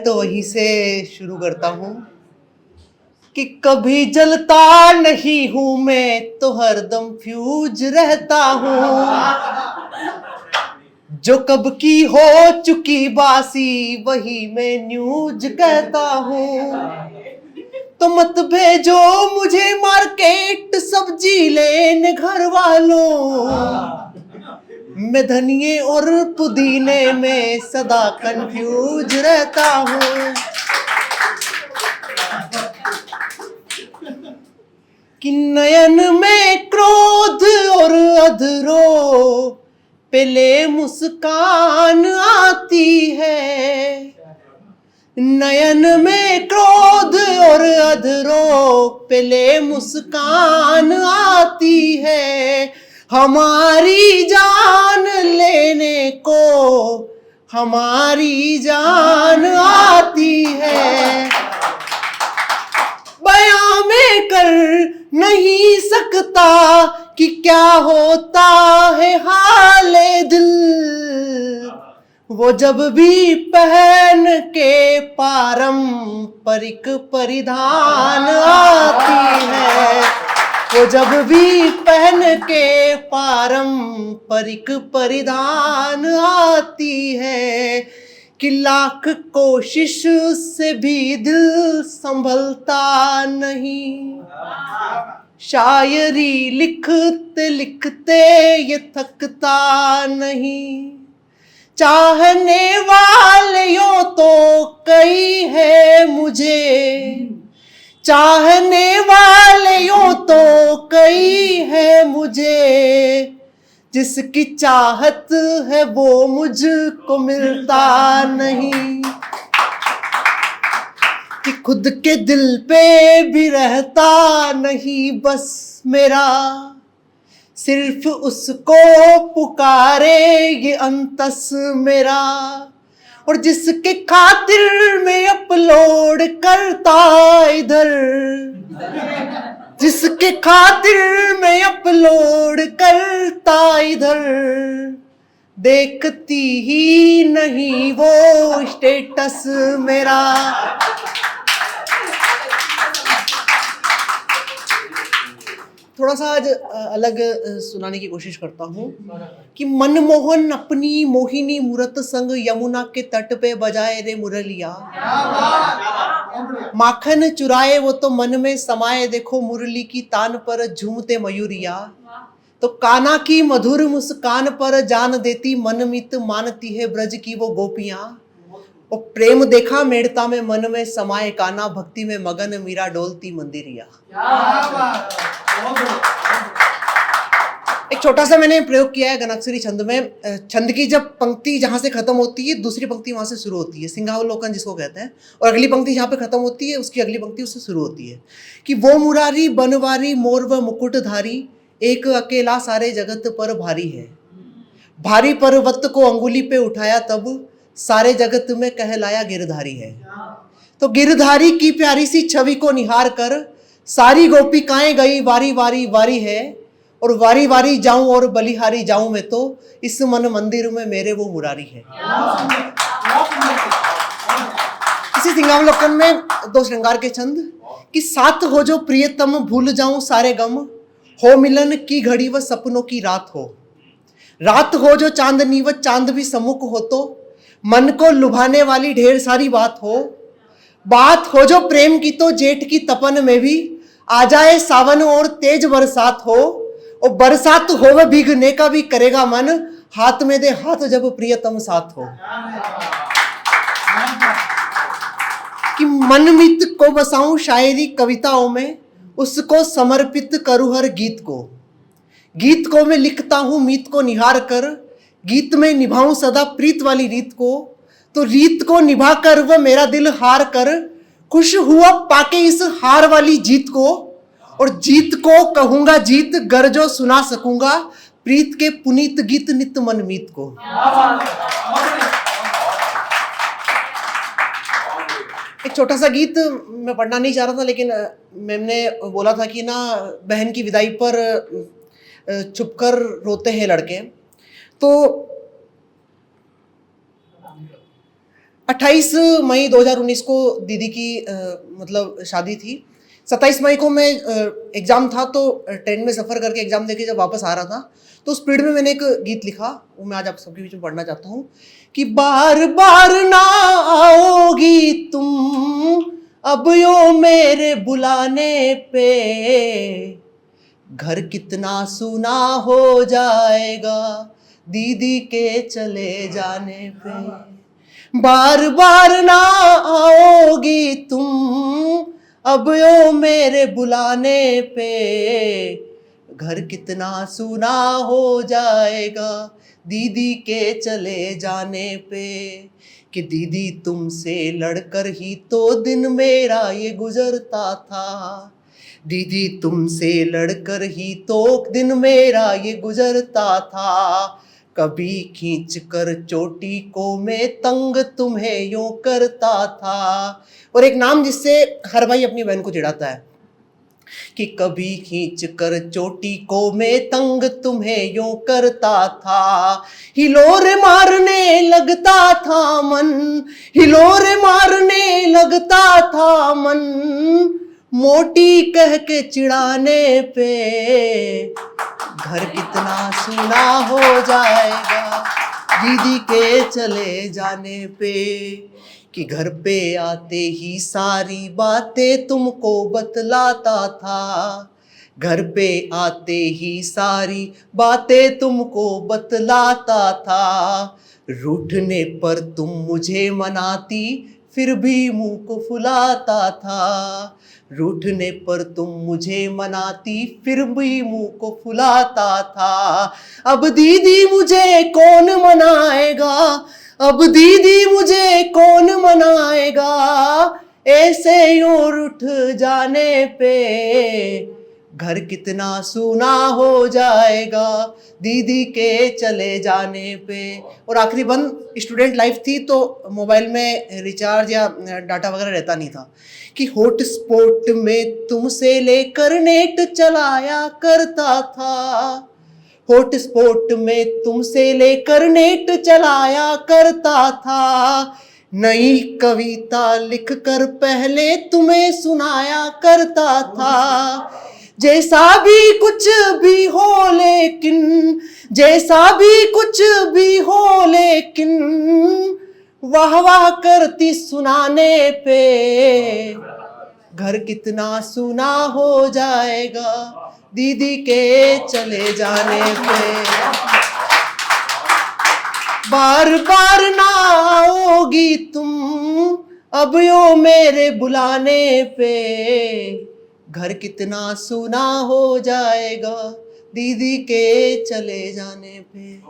तो वहीं से शुरू करता हूँ कि कभी जलता नहीं हूं मैं तो हरदम फ्यूज रहता हूँ। जो कब की हो चुकी बासी वही मैं न्यूज कहता हूँ। तो मत भेजो मुझे मार्केट सब्जी लेने घर वालों, मैं धनिये और पुदीने में सदा कंफ्यूज रहता हूँ। कि नयन में क्रोध और अधरों पहले मुस्कान आती है। नयन में क्रोध और अधरों पहले मुस्कान आती है। हमारी जान लेने को हमारी जान आती है। बयां में कर नहीं सकता कि क्या होता है हाले दिल। वो जब भी पहन के पारंपरिक परिधान आती है। वो जब भी पहन के पारंपरिक परिधान आती है। कि लाख कोशिश से भी दिल संभलता नहीं। शायरी लिखते लिखते ये थकता नहीं। चाहने वाले यूं तो कई है मुझे, चाहने वाले यूं तो कई है मुझे। जिसकी चाहत है वो मुझको मिलता नहीं। कि खुद के दिल पे भी रहता नहीं बस मेरा, सिर्फ उसको पुकारे ये अंतस मेरा। और जिसके खातिर मैं अपलोड करता इधर, जिसके खातिर मैं अपलोड करता इधर, देखती ही नहीं वो स्टेटस मेरा। थोड़ा सा आज अलग सुनाने की कोशिश करता हूँ कि मनमोहन अपनी मोहिनी मूरत संग यमुना के तट पे बजाए रे मुरलिया। माखन चुराए वो तो मन में समाये, देखो मुरली की तान पर झूमते मयूरिया। तो काना की मधुर मुस्कान पर जान देती मनमित मानती है ब्रज की वो गोपियां। और प्रेम देखा मेड़ता में मन में समाये, काना भक्ति में मगन मीरा डोलती मंदिरिया। एक छोटा सा मैंने प्रयोग किया है गणाक्षरी छंद में। छंद की जब पंक्ति जहां से खत्म होती है दूसरी पंक्ति वहां से शुरू होती है, सिंहावलोकन जिसको कहते हैं। और अगली पंक्ति जहां पे खत्म होती है उसकी अगली पंक्ति उससे शुरू होती है। कि वो मुरारी बनवारी मोर व मुकुटधारी, एक अकेला सारे जगत पर भारी है। भारी पर्वत को अंगुली पे उठाया तब सारे जगत में कहलाया गिरधारी है। तो गिरधारी की प्यारी सी छवि को निहार कर सारी गोपिकाएं गई वारी वारी वारी है। और वारी वारी जाऊं और बलिहारी जाऊं मैं तो, इस मन मंदिर में मेरे वो मुरारी है। इसी सिंहावलोकन में दो श्रृंगार के छंद। कि साथ हो जो प्रियतम भूल जाऊं सारे गम, हो मिलन की घड़ी व सपनों की रात हो। रात हो जो चांदनी व चांद भी सम्मुख हो, तो मन को लुभाने वाली ढेर सारी बात हो। बात हो जो प्रेम की तो जेठ की तपन में भी आ जाए सावन और तेज बरसात हो। और बरसात हो वह भीगने का भी करेगा मन, हाथ में दे हाथ जब प्रियतम साथ हो। कि मनमित को बसाऊं शायरी कविताओं में, उसको समर्पित करूं हर गीत को। गीत को मैं लिखता हूं मीत को निहार कर, गीत में निभाऊं सदा प्रीत वाली रीत को। तो रीत को निभा कर वह मेरा दिल हार कर, खुश हुआ पाके इस हार वाली जीत को। और जीत को कहूंगा जीत गरजो सुना सकूंगा, प्रीत के पुनीत गीत नित मनमीत को। एक छोटा सा गीत मैं पढ़ना नहीं चाह रहा था, लेकिन मैम ने बोला था कि ना बहन की विदाई पर छुपकर रोते हैं लड़के। तो 28 मई 2019 को दीदी की मतलब शादी थी। 27 मई को मैं एग्ज़ाम था, तो ट्रेन में सफ़र करके एग्ज़ाम देके जब वापस आ रहा था, तो उस स्पीड में मैंने एक गीत लिखा, वो मैं आज आप सबके बीच में पढ़ना चाहता हूँ कि बार बार ना आओगी तुम अब यो मेरे बुलाने पे, घर कितना सूना हो जाएगा दीदी के चले जाने पे। बार बार ना आओगी तुम अब यो मेरे बुलाने पे, घर कितना सूना हो जाएगा दीदी के चले जाने पे। कि दीदी तुमसे लड़कर ही तो दिन मेरा ये गुजरता था, दीदी तुमसे लड़कर ही तो दिन मेरा ये गुजरता था। कभी खींच कर चोटी को मैं तंग तुम्हें यूं करता था। और एक नाम जिससे हर भाई अपनी बहन को चिढ़ाता है कि कभी खींच कर चोटी को मैं तंग तुम्हें यूं करता था। हिलोर मारने लगता था मन, हिलोर मारने लगता था मन, मोटी कह के चिढ़ाने पे, घर कितना सूना हो जाएगा दीदी के चले जाने पे। कि घर पे आते ही सारी बातें तुमको बतलाता था, घर पे आते ही सारी बातें तुमको बतलाता था। रूठने पर तुम मुझे मनाती फिर भी मुंह को फुलाता था, रूठने पर तुम मुझे मनाती फिर भी मुंह को फुलाता था। अब दीदी मुझे कौन मनाएगा, अब दीदी मुझे कौन मनाएगा, ऐसे यूं रूठ जाने पे, घर कितना सूना हो जाएगा दीदी के चले जाने पे। और आखिरी बंद स्टूडेंट लाइफ थी, तो मोबाइल में रिचार्ज या डाटा वगैरह रहता नहीं था कि हॉटस्पॉट में तुमसे लेकर नेट चलाया करता था, हॉटस्पॉट में तुमसे लेकर नेट चलाया करता था। नई कविता लिखकर पहले तुम्हें सुनाया करता था। जैसा भी कुछ भी हो लेकिन, जैसा भी कुछ भी हो लेकिन, वाह वाह करती सुनाने पे, घर कितना सूना हो जाएगा दीदी के चले जाने पे। बार बार ना आओगी तुम अब यो मेरे बुलाने पे, घर कितना सूना हो जाएगा दीदी के चले जाने पे।